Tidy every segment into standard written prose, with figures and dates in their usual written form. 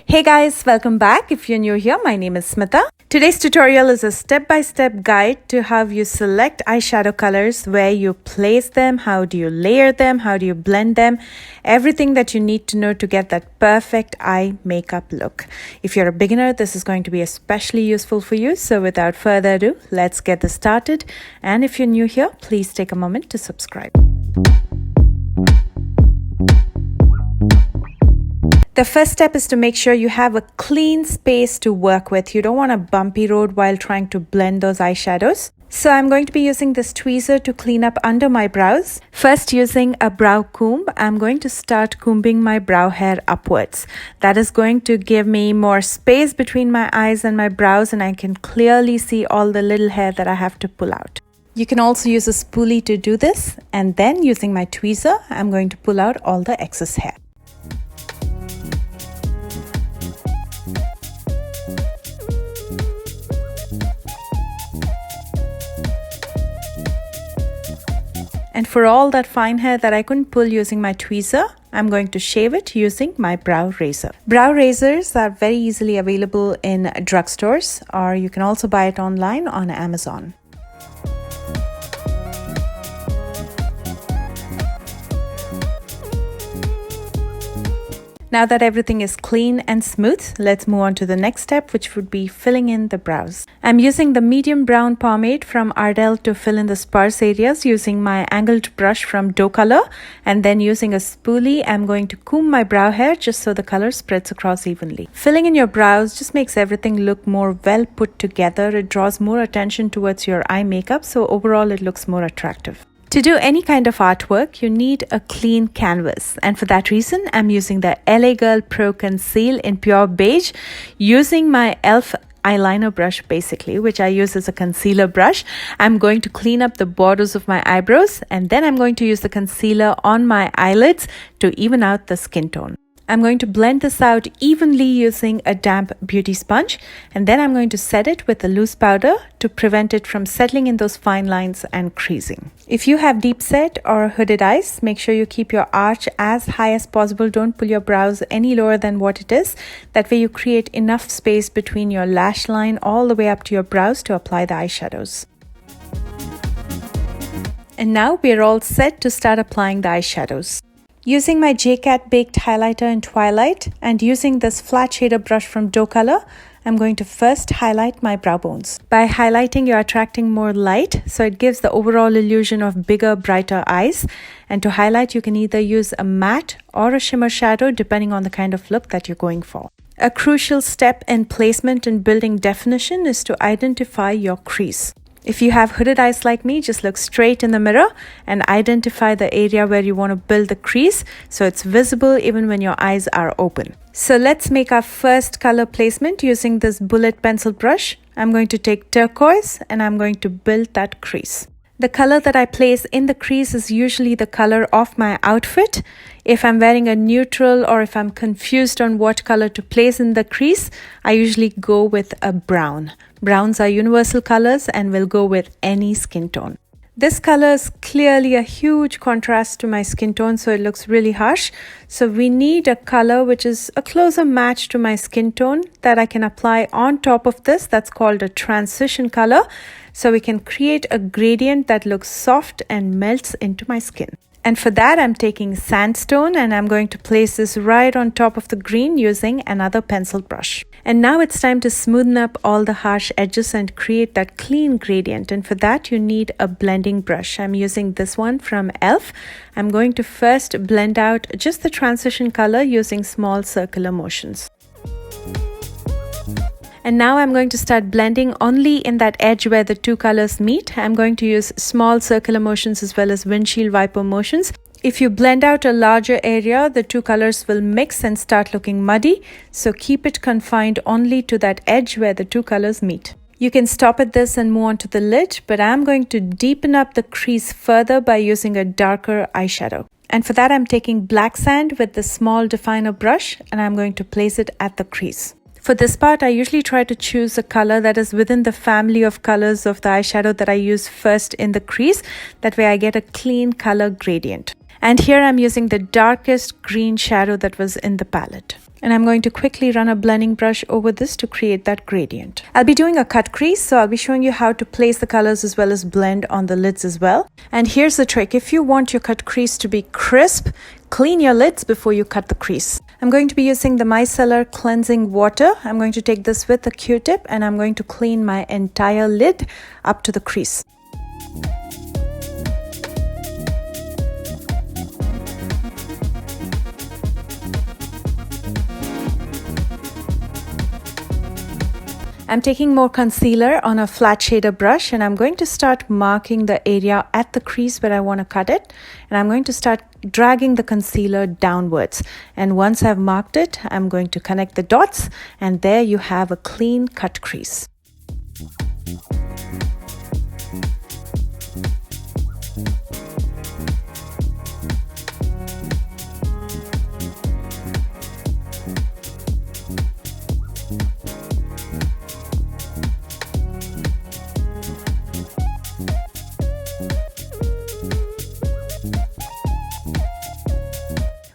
Hey guys, welcome back. If you're new here, my name is Smita. Today's tutorial is a step-by-step guide to how you select eyeshadow colors, where you place them, how do you layer them, how do you blend them, everything that you need to know to get that perfect eye makeup look. If you're a beginner, this is going to be especially useful for you. So without further ado, let's get this started. And if you're new here, please take a moment to subscribe. The first step is to make sure you have a clean space to work with. You don't want a bumpy road while trying to blend those eyeshadows. So I'm going to be using this tweezer to clean up under my brows. First, using a brow comb, I'm going to start combing my brow hair upwards. That is going to give me more space between my eyes and my brows, and I can clearly see all the little hair that I have to pull out. You can also use a spoolie to do this, and then using my tweezer, I'm going to pull out all the excess hair. And for all that fine hair that I couldn't pull using my tweezer, I'm going to shave it using my brow razor. Brow razors are very easily available in drugstores, or you can also buy it online on Amazon. Now that everything is clean and smooth, let's move on to the next step, which would be filling in the brows. I'm using the medium brown pomade from Ardell to fill in the sparse areas using my angled brush from Docolor, and then using a spoolie, I'm going to comb my brow hair just so the color spreads across evenly. Filling in your brows just makes everything look more well put together. It draws more attention towards your eye makeup, so overall it looks more attractive. To do any kind of artwork, you need a clean canvas, and for that reason, I'm using the LA Girl Pro Conceal in pure beige, using my e.l.f. eyeliner brush basically, which I use as a concealer brush. I'm going to clean up the borders of my eyebrows, and then I'm going to use the concealer on my eyelids to even out the skin tone. I'm going to blend this out evenly using a damp beauty sponge, and then I'm going to set it with a loose powder to prevent it from settling in those fine lines and creasing. If you have deep set or hooded eyes, make sure you keep your arch as high as possible. Don't pull your brows any lower than what it is. That way you create enough space between your lash line all the way up to your brows to apply the eyeshadows. And now we're all set to start applying the eyeshadows. Using my JCat Baked Highlighter in Twilight and using this flat shader brush from Docolor, I'm going to first highlight my brow bones. By highlighting, you're attracting more light, so it gives the overall illusion of bigger, brighter eyes. And to highlight, you can either use a matte or a shimmer shadow, depending on the kind of look that you're going for. A crucial step in placement and building definition is to identify your crease. If you have hooded eyes like me, just look straight in the mirror and identify the area where you want to build the crease so it's visible even when your eyes are open. So let's make our first color placement using this bullet pencil brush. I'm going to take turquoise and I'm going to build that crease. The color that I place in the crease is usually the color of my outfit. If I'm wearing a neutral or if I'm confused on what color to place in the crease, I usually go with a brown. Browns are universal colors and will go with any skin tone. This color is clearly a huge contrast to my skin tone, so it looks really harsh. So we need a color which is a closer match to my skin tone that I can apply on top of this. That's called a transition color. So we can create a gradient that looks soft and melts into my skin. And for that, I'm taking sandstone and I'm going to place this right on top of the green using another pencil brush. And now it's time to smoothen up all the harsh edges and create that clean gradient. And for that, you need a blending brush. I'm using this one from e.l.f. I'm going to first blend out just the transition color using small circular motions. And now I'm going to start blending only in that edge where the two colors meet. I'm going to use small circular motions as well as windshield wiper motions. If you blend out a larger area, the two colors will mix and start looking muddy. So keep it confined only to that edge where the two colors meet. You can stop at this and move on to the lid, but I'm going to deepen up the crease further by using a darker eyeshadow. And for that, I'm taking black sand with the small definer brush and I'm going to place it at the crease. For this part, I usually try to choose a color that is within the family of colors of the eyeshadow that I use first in the crease. That way I get a clean color gradient. And here I'm using the darkest green shadow that was in the palette. And I'm going to quickly run a blending brush over this to create that gradient. I'll be doing a cut crease, so I'll be showing you how to place the colors as well as blend on the lids as well. And here's the trick. If you want your cut crease to be crisp, clean your lids before you cut the crease. I'm going to be using the micellar cleansing water. I'm going to take this with a Q-tip and I'm going to clean my entire lid up to the crease. I'm taking more concealer on a flat shader brush and I'm going to start marking the area at the crease where I want to cut it. And I'm going to start dragging the concealer downwards. And once I've marked it, I'm going to connect the dots and there you have a clean cut crease.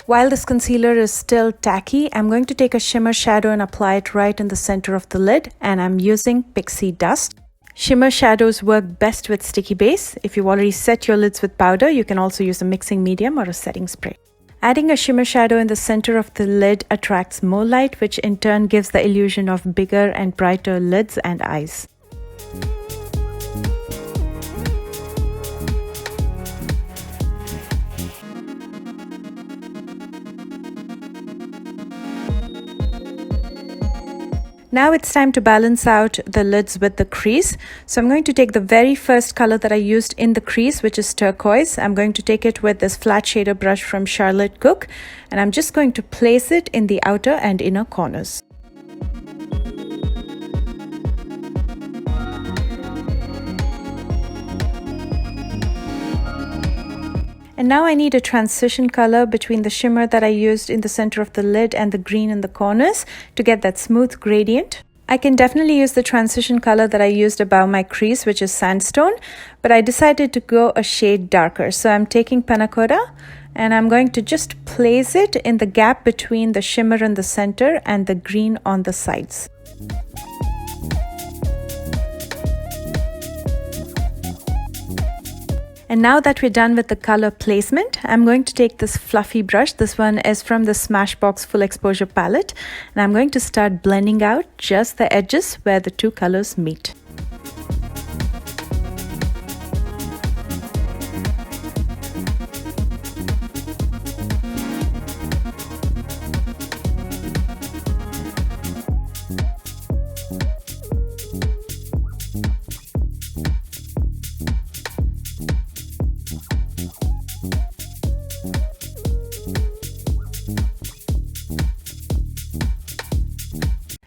While this concealer is still tacky, I'm going to take a shimmer shadow and apply it right in the center of the lid, and I'm using Pixie Dust. Shimmer shadows work best with sticky base. If you've already set your lids with powder, you can also use a mixing medium or a setting spray. Adding a shimmer shadow in the center of the lid attracts more light, which in turn gives the illusion of bigger and brighter lids and eyes. Now it's time to balance out the lids with the crease. So I'm going to take the very first color that I used in the crease, which is turquoise. I'm going to take it with this flat shader brush from Charlotte Cook, and I'm just going to place it in the outer and inner corners. And now I need a transition color between the shimmer that I used in the center of the lid and the green in the corners to get that smooth gradient. I can definitely use the transition color that I used above my crease, which is sandstone, but I decided to go a shade darker. So I'm taking panna cotta and I'm going to just place it in the gap between the shimmer in the center and the green on the sides. And now that we're done with the color placement, I'm going to take this fluffy brush. This one is from the Smashbox Full Exposure palette. And I'm going to start blending out just the edges where the two colors meet.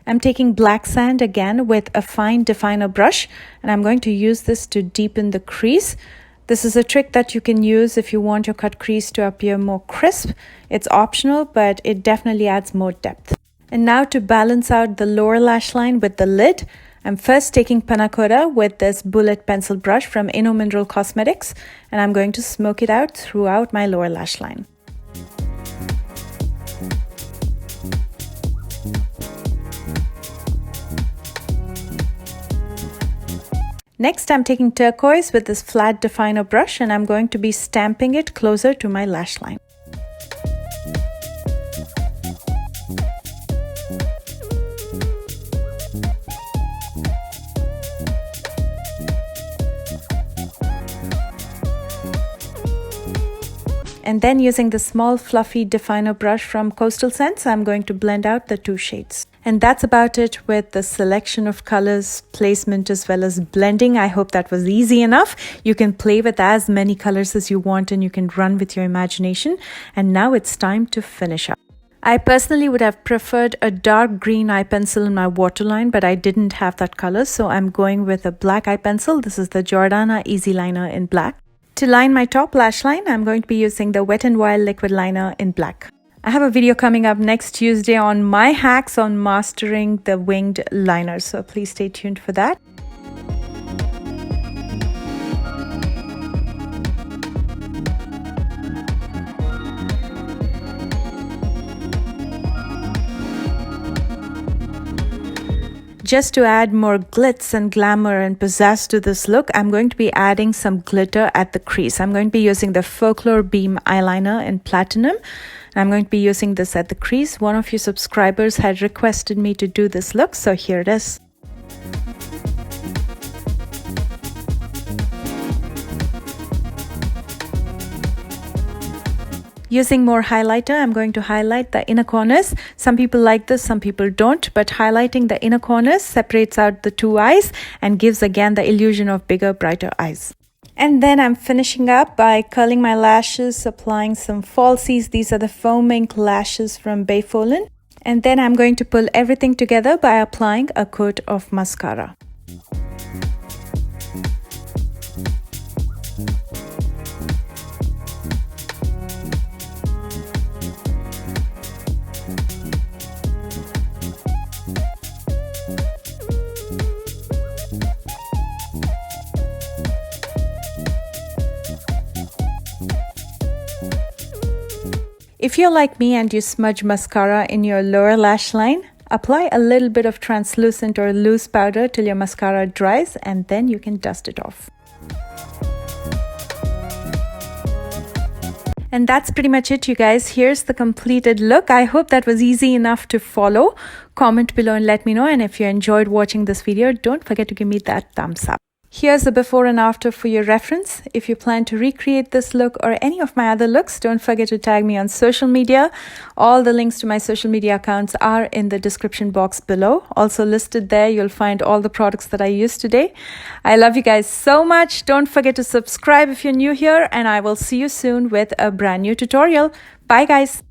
I'm taking black sand again with a fine definer brush, and I'm going to use this to deepen the crease. This is a trick that you can use if you want your cut crease to appear more crisp. It's optional, but it definitely adds more depth. And now to balance out the lower lash line with the lid, I'm first taking panna cotta with this bullet pencil brush from Innomineral Cosmetics, and I'm going to smoke it out throughout my lower lash line. Next, I'm taking turquoise with this flat definer brush and I'm going to be stamping it closer to my lash line. And then using the small fluffy definer brush from Coastal Scents, I'm going to blend out the two shades. And that's about it with the selection of colors, placement as well as blending. I hope that was easy enough. You can play with as many colors as you want and you can run with your imagination. And now it's time to finish up. I personally would have preferred a dark green eye pencil in my waterline, but I didn't have that color, so I'm going with a black eye pencil. This is the Jordana Easyliner in black. To line my top lash line, I'm going to be using the Wet n Wild liquid liner in black. I have a video coming up next Tuesday on my hacks on mastering the winged liner, so please stay tuned for that. Just to add more glitz and glamour and pizzazz to this look, I'm going to be adding some glitter at the crease. I'm going to be using the Folklore Beam Eyeliner in Platinum. And I'm going to be using this at the crease. One of you subscribers had requested me to do this look, so here it is. Using more highlighter, I'm going to highlight the inner corners. Some people like this, some people don't, but highlighting the inner corners separates out the two eyes and gives again the illusion of bigger, brighter eyes. And then I'm finishing up by curling my lashes, applying some falsies. These are the Faux Mink lashes from Bepholan. And then I'm going to pull everything together by applying a coat of mascara. If you're like me and you smudge mascara in your lower lash line, apply a little bit of translucent or loose powder till your mascara dries, and then you can dust it off. And that's pretty much it, you guys. Here's the completed look. I hope that was easy enough to follow. Comment below and let me know. And if you enjoyed watching this video, don't forget to give me that thumbs up. Here's the before and after for your reference. If you plan to recreate this look or any of my other looks, don't forget to tag me on social media. All the links to my social media accounts are in the description box below. Also listed there, you'll find all the products that I used today. I love you guys so much. Don't forget to subscribe if you're new here, and I will see you soon with a brand new tutorial. Bye guys.